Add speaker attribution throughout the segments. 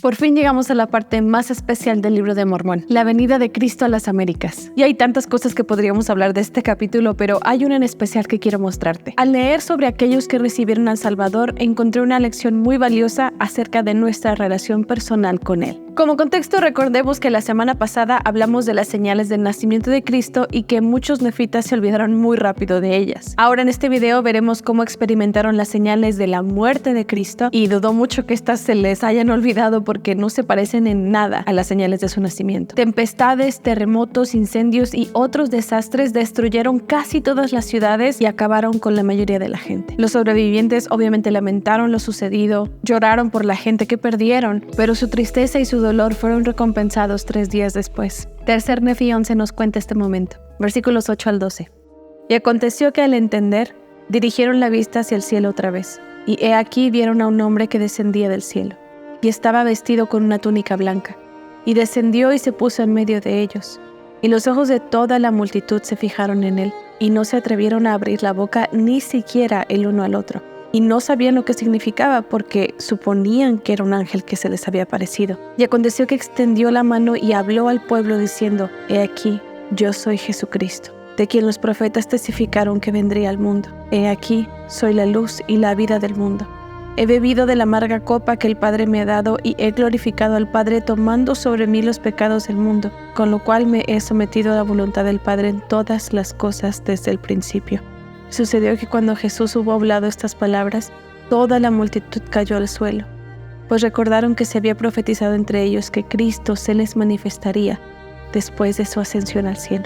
Speaker 1: Por fin llegamos a la parte más especial del libro de Mormón, la venida de Cristo a las Américas. Y hay tantas cosas que podríamos hablar de este capítulo, pero hay una en especial que quiero mostrarte. Al leer sobre aquellos que recibieron al Salvador, encontré una lección muy valiosa acerca de nuestra relación personal con Él. Como contexto, recordemos que la semana pasada hablamos de las señales del nacimiento de Cristo y que muchos nefitas se olvidaron muy rápido de ellas. Ahora en este video veremos cómo experimentaron las señales de la muerte de Cristo y dudo mucho que estas se les hayan olvidado porque no se parecen en nada a las señales de su nacimiento. Tempestades, terremotos, incendios y otros desastres destruyeron casi todas las ciudades y acabaron con la mayoría de la gente. Los sobrevivientes obviamente lamentaron lo sucedido, lloraron por la gente que perdieron, pero su tristeza y su dolor fueron recompensados 3 días después. Tercer Nefi 11 nos cuenta este momento, versículos 8 al 12. Y aconteció que al entender, dirigieron la vista hacia el cielo otra vez, y he aquí vieron a un hombre que descendía del cielo, y estaba vestido con una túnica blanca, y descendió y se puso en medio de ellos, y los ojos de toda la multitud se fijaron en él, y no se atrevieron a abrir la boca ni siquiera el uno al otro. Y no sabían lo que significaba porque suponían que era un ángel que se les había aparecido. Y aconteció que extendió la mano y habló al pueblo diciendo: He aquí, yo soy Jesucristo, de quien los profetas testificaron que vendría al mundo. He aquí, soy la luz y la vida del mundo. He bebido de la amarga copa que el Padre me ha dado y he glorificado al Padre tomando sobre mí los pecados del mundo, con lo cual me he sometido a la voluntad del Padre en todas las cosas desde el principio. Sucedió que cuando Jesús hubo hablado estas palabras, toda la multitud cayó al suelo, pues recordaron que se había profetizado entre ellos que Cristo se les manifestaría después de su ascensión al cielo.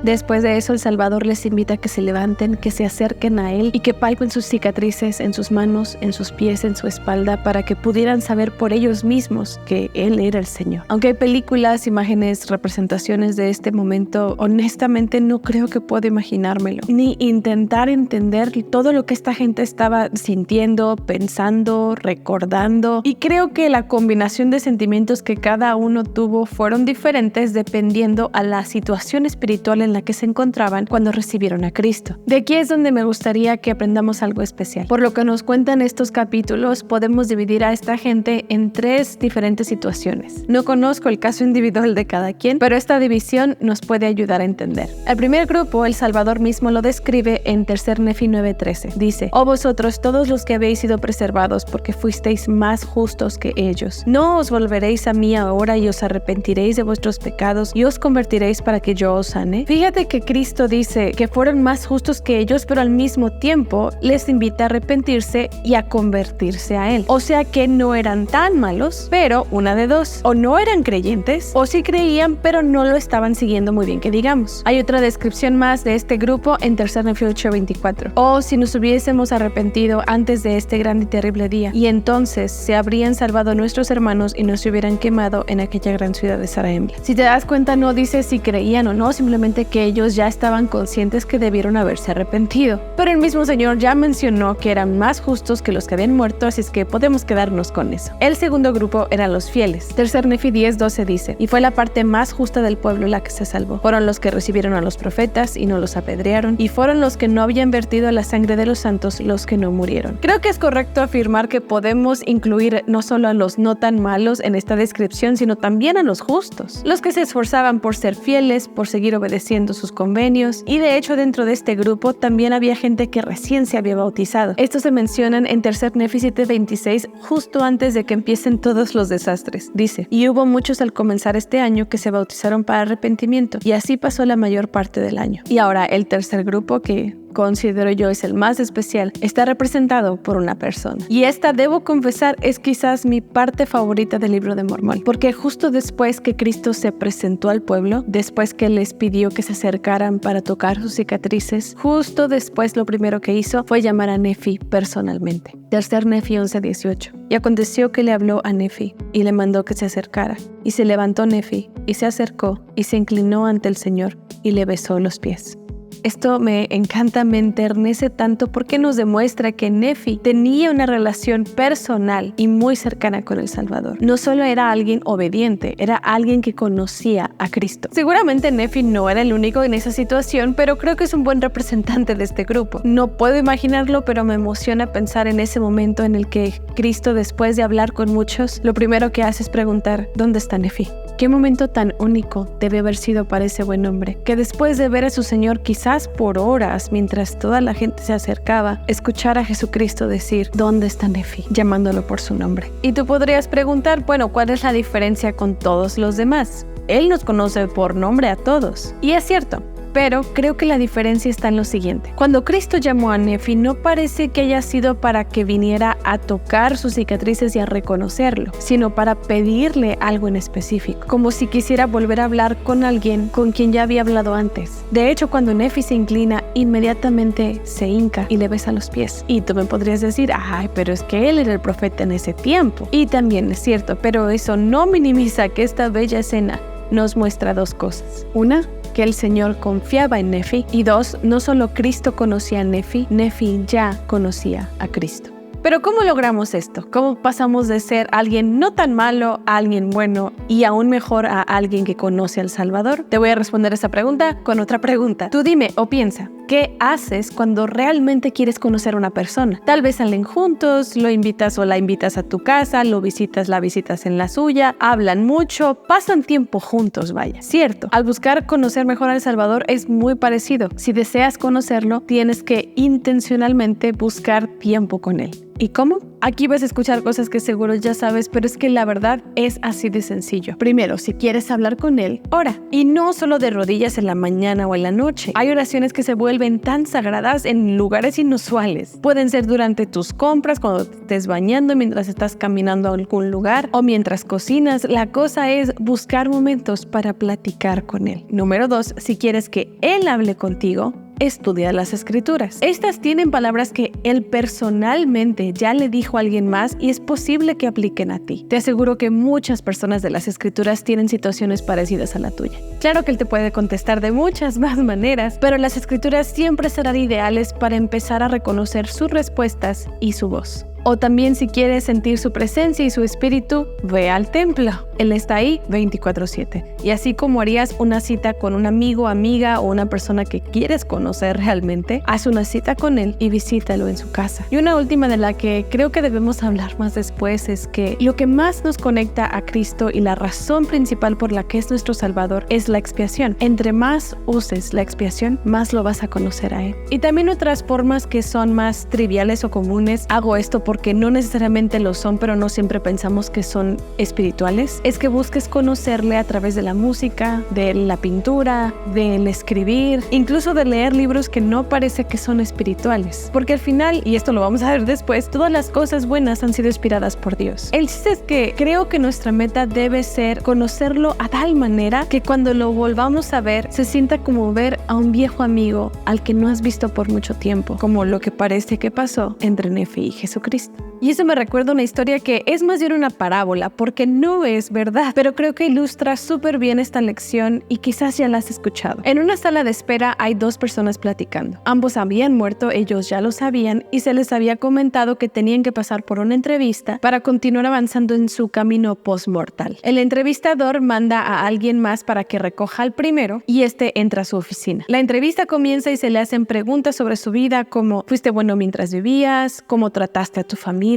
Speaker 1: Después de eso, el Salvador les invita a que se levanten, que se acerquen a Él y que palpen sus cicatrices en sus manos, en sus pies, en su espalda, para que pudieran saber por ellos mismos que Él era el Señor. Aunque hay películas, imágenes, representaciones de este momento, honestamente no creo que pueda imaginármelo, ni intentar entender todo lo que esta gente estaba sintiendo, pensando, recordando. Y creo que la combinación de sentimientos que cada uno tuvo fueron diferentes dependiendo a la situación espiritual en la que se encontraban cuando recibieron a Cristo. De aquí es donde me gustaría que aprendamos algo especial. Por lo que nos cuentan estos capítulos, podemos dividir a esta gente en 3 diferentes situaciones. No conozco el caso individual de cada quien, pero esta división nos puede ayudar a entender. El primer grupo, el Salvador mismo lo describe en Tercer Nefi 9:13. Dice: Oh vosotros todos los que habéis sido preservados, porque fuisteis más justos que ellos. No os volveréis a mí ahora y os arrepentiréis de vuestros pecados y os convertiréis para que yo os sane. Fíjate que Cristo dice que fueron más justos que ellos, pero al mismo tiempo les invita a arrepentirse y a convertirse a Él. O sea que no eran tan malos, pero una de dos: o no eran creyentes, o sí creían, pero no lo estaban siguiendo muy bien, que digamos. Hay otra descripción más de este grupo en Tercer Nefi 8:24. Oh, si nos hubiésemos arrepentido antes de este grande y terrible día, y entonces se habrían salvado nuestros hermanos y no se hubieran quemado en aquella gran ciudad de Zarahemla. Si te das cuenta, no dice si creían o no, simplemente que ellos ya estaban conscientes que debieron haberse arrepentido. Pero el mismo Señor ya mencionó que eran más justos que los que habían muerto, así es que podemos quedarnos con eso. El segundo grupo eran los fieles. Tercer Nefi 10:12 dice: Y fue la parte más justa del pueblo la que se salvó. Fueron los que recibieron a los profetas y no los apedrearon, y fueron los que no habían vertido la sangre de los santos los que no murieron. Creo que es correcto afirmar que podemos incluir no solo a los no tan malos en esta descripción, sino también a los justos, los que se esforzaban por ser fieles, por seguir obedeciendo sus convenios, y de hecho dentro de este grupo también había gente que recién se había bautizado. Estos se mencionan en Tercer Nefi 7:26, justo antes de que empiecen todos los desastres. Dice: Y hubo muchos al comenzar este año que se bautizaron para arrepentimiento, y así pasó la mayor parte del año. Y ahora el tercer grupo, que considero yo es el más especial, está representado por una persona. Y esta, debo confesar, es quizás mi parte favorita del libro de Mormón, porque justo después que Cristo se presentó al pueblo, después que les pidió que se acercaran para tocar sus cicatrices, justo después lo primero que hizo fue llamar a Nefi personalmente. Tercer Nefi 11:18. Y aconteció que le habló a Nefi y le mandó que se acercara. Y se levantó Nefi y se acercó y se inclinó ante el Señor y le besó los pies. Esto me encanta, me enternece tanto porque nos demuestra que Nefi tenía una relación personal y muy cercana con el Salvador. No solo era alguien obediente, era alguien que conocía a Cristo. Seguramente Nefi no era el único en esa situación, pero creo que es un buen representante de este grupo. No puedo imaginarlo, pero me emociona pensar en ese momento en el que Cristo, después de hablar con muchos, lo primero que hace es preguntar: ¿dónde está Nefi? Qué momento tan único debe haber sido para ese buen hombre, que después de ver a su Señor quizás por horas, mientras toda la gente se acercaba, escuchar a Jesucristo decir: ¿dónde está Nefi?, llamándolo por su nombre. Y tú podrías preguntar, bueno, ¿cuál es la diferencia con todos los demás? Él nos conoce por nombre a todos. Y es cierto. Pero creo que la diferencia está en lo siguiente. Cuando Cristo llamó a Nefi, no parece que haya sido para que viniera a tocar sus cicatrices y a reconocerlo, sino para pedirle algo en específico, como si quisiera volver a hablar con alguien con quien ya había hablado antes. De hecho, cuando Nefi se inclina, inmediatamente se hinca y le besa los pies. Y tú me podrías decir: ay, pero es que él era el profeta en ese tiempo. Y también es cierto, pero eso no minimiza que esta bella escena nos muestra dos cosas. Una, que el Señor confiaba en Nefi, y dos, no solo Cristo conocía a Nefi, Nefi ya conocía a Cristo. Pero ¿cómo logramos esto? ¿Cómo pasamos de ser alguien no tan malo a alguien bueno y aún mejor a alguien que conoce al Salvador? Te voy a responder esa pregunta con otra pregunta. Tú dime o piensa, ¿qué haces cuando realmente quieres conocer a una persona? Tal vez salen juntos, lo invitas o la invitas a tu casa, lo visitas, la visitas en la suya, hablan mucho, pasan tiempo juntos, vaya. Cierto, al buscar conocer mejor al Salvador es muy parecido. Si deseas conocerlo, tienes que intencionalmente buscar tiempo con él. ¿Y cómo? Aquí vas a escuchar cosas que seguro ya sabes, pero es que la verdad es así de sencillo. Primero, si quieres hablar con él, ora. Y no solo de rodillas en la mañana o en la noche. Hay oraciones que se vuelven tan sagradas en lugares inusuales. Pueden ser durante tus compras, cuando te estés bañando, mientras estás caminando a algún lugar o mientras cocinas. La cosa es buscar momentos para platicar con él. Número 2, si quieres que él hable contigo, estudia las Escrituras. Estas tienen palabras que él personalmente ya le dijo a alguien más y es posible que apliquen a ti. Te aseguro que muchas personas de las Escrituras tienen situaciones parecidas a la tuya. Claro que él te puede contestar de muchas más maneras, pero las Escrituras siempre serán ideales para empezar a reconocer sus respuestas y su voz. O también, si quieres sentir su presencia y su espíritu, ve al templo. Él está ahí 24/7. Y así como harías una cita con un amigo, amiga o una persona que quieres conocer realmente, haz una cita con él y visítalo en su casa. Y una última de la que creo que debemos hablar más después es que lo que más nos conecta a Cristo y la razón principal por la que es nuestro Salvador es la expiación. Entre más uses la expiación, más lo vas a conocer a él. Y también otras formas que son más triviales o comunes. Hago esto porque no necesariamente lo son, pero no siempre pensamos que son espirituales, es que busques conocerle a través de la música, de la pintura, del escribir, incluso de leer libros que no parece que son espirituales. Porque al final, y esto lo vamos a ver después, todas las cosas buenas han sido inspiradas por Dios. El chiste es que creo que nuestra meta debe ser conocerlo a tal manera que cuando lo volvamos a ver, se sienta como ver a un viejo amigo al que no has visto por mucho tiempo, como lo que parece que pasó entre Nefi y Jesucristo. Y eso me recuerda una historia que es más bien una parábola, porque no es verdad, pero creo que ilustra súper bien esta lección y quizás ya la has escuchado. En una sala de espera hay dos personas platicando. Ambos habían muerto, ellos ya lo sabían y se les había comentado que tenían que pasar por una entrevista para continuar avanzando en su camino post-mortal. El entrevistador manda a alguien más para que recoja al primero y este entra a su oficina. La entrevista comienza y se le hacen preguntas sobre su vida como: ¿fuiste bueno mientras vivías? ¿Cómo trataste a tu familia?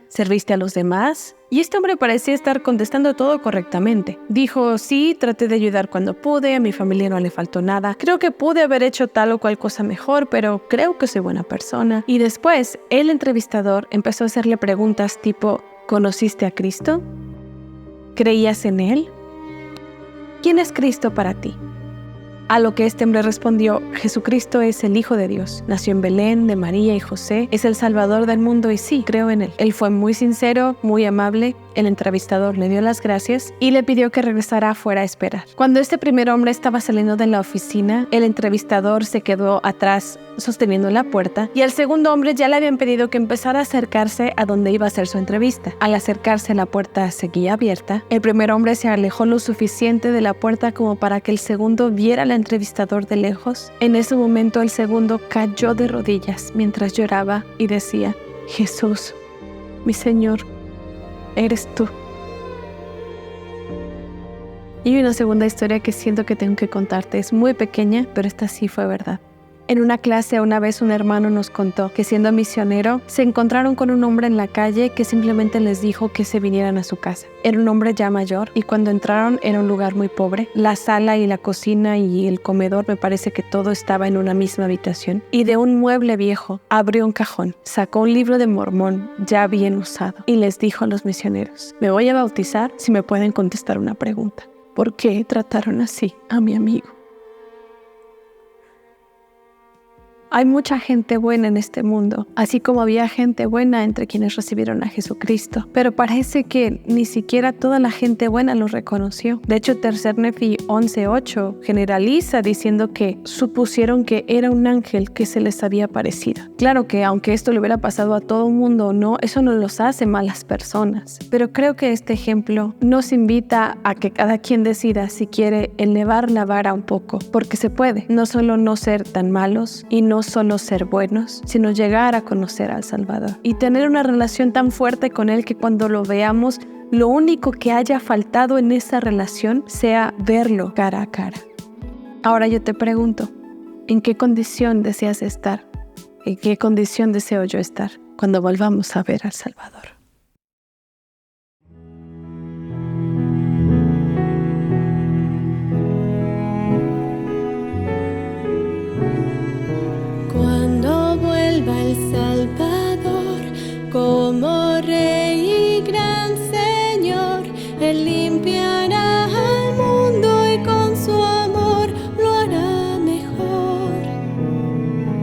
Speaker 1: ¿Serviste a los demás? Y este hombre parecía estar contestando todo correctamente. Dijo: sí, traté de ayudar cuando pude, a mi familia no le faltó nada, creo que pude haber hecho tal o cual cosa mejor, pero creo que soy buena persona. Y después, el entrevistador empezó a hacerle preguntas tipo: ¿conociste a Cristo? ¿Creías en él? ¿Quién es Cristo para ti? A lo que este hombre respondió: Jesucristo es el Hijo de Dios. Nació en Belén, de María y José. Es el Salvador del mundo y sí, creo en él. Él fue muy sincero, muy amable. El entrevistador le dio las gracias y le pidió que regresara afuera a esperar. Cuando este primer hombre estaba saliendo de la oficina, el entrevistador se quedó atrás sosteniendo la puerta y al segundo hombre ya le habían pedido que empezara a acercarse a donde iba a hacer su entrevista. Al acercarse, la puerta seguía abierta. El primer hombre se alejó lo suficiente de la puerta como para que el segundo viera al entrevistador de lejos. En ese momento el segundo cayó de rodillas mientras lloraba y decía: Jesús, mi Señor, eres tú. Y hay una segunda historia que siento que tengo que contarte. Es muy pequeña, pero esta sí fue verdad. En una clase una vez un hermano nos contó que siendo misionero se encontraron con un hombre en la calle que simplemente les dijo que se vinieran a su casa. Era un hombre ya mayor y cuando entraron era un lugar muy pobre. La sala y la cocina y el comedor, me parece que todo estaba en una misma habitación. Y de un mueble viejo abrió un cajón, sacó un libro de Mormón ya bien usado y les dijo a los misioneros: me voy a bautizar si me pueden contestar una pregunta. ¿Por qué trataron así a mi amigo? Hay mucha gente buena en este mundo, así como había gente buena entre quienes recibieron a Jesucristo, pero parece que ni siquiera toda la gente buena lo reconoció. De hecho, Tercer Nefi 11:8 generaliza diciendo que supusieron que era un ángel que se les había aparecido. Claro que aunque esto le hubiera pasado a todo el mundo o no, eso no los hace malas personas, pero creo que este ejemplo nos invita a que cada quien decida si quiere elevar la vara un poco, porque se puede, no solo no ser tan malos y no solo ser buenos, sino llegar a conocer al Salvador y tener una relación tan fuerte con Él que cuando lo veamos, lo único que haya faltado en esa relación sea verlo cara a cara. Ahora yo te pregunto, ¿en qué condición deseas estar? ¿En qué condición deseo yo estar cuando volvamos a ver al Salvador?
Speaker 2: El Salvador, como Rey y gran Señor, Él limpiará al mundo y con su amor lo hará mejor.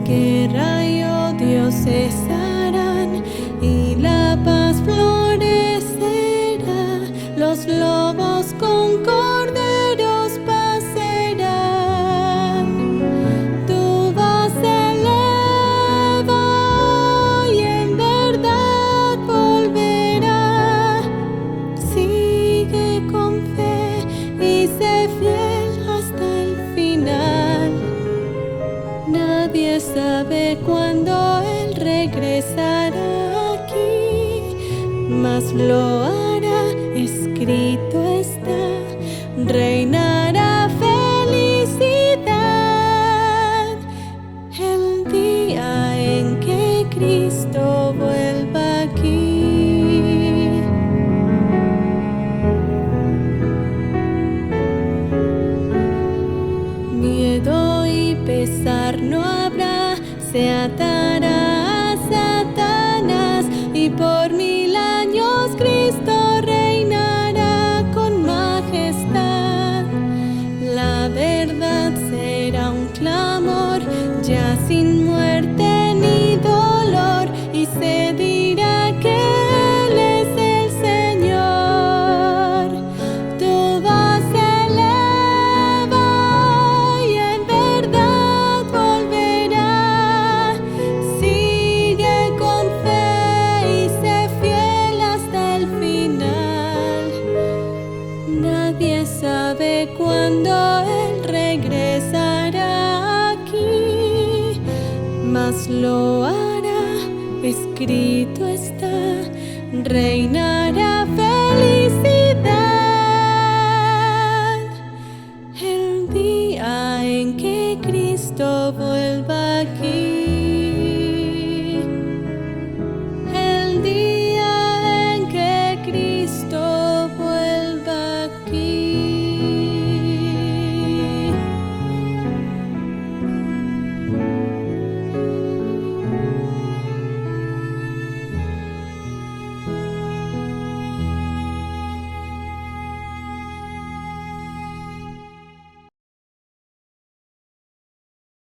Speaker 2: Guerra y odio cesarán y la paz florecerá. Los lobos con corderos pasarán. Tu voz sabe cuándo Él regresará aquí, mas lo hará, escrito está, reinará felicidad el día en que Cristo vuelva aquí. Miedo y pesar no habrá, se atará a Satanás y por 1000 años Cristo reinará con majestad. La verdad será un clamor, ya sin muerte ni dolor, y se dirá que Él es el Señor. Tu voz eleva y en verdad volverá. Sigue con fe y sé fiel hasta el final. Nadie sabe cuándo Él regresará aquí, mas lo hará, escrito está, reinará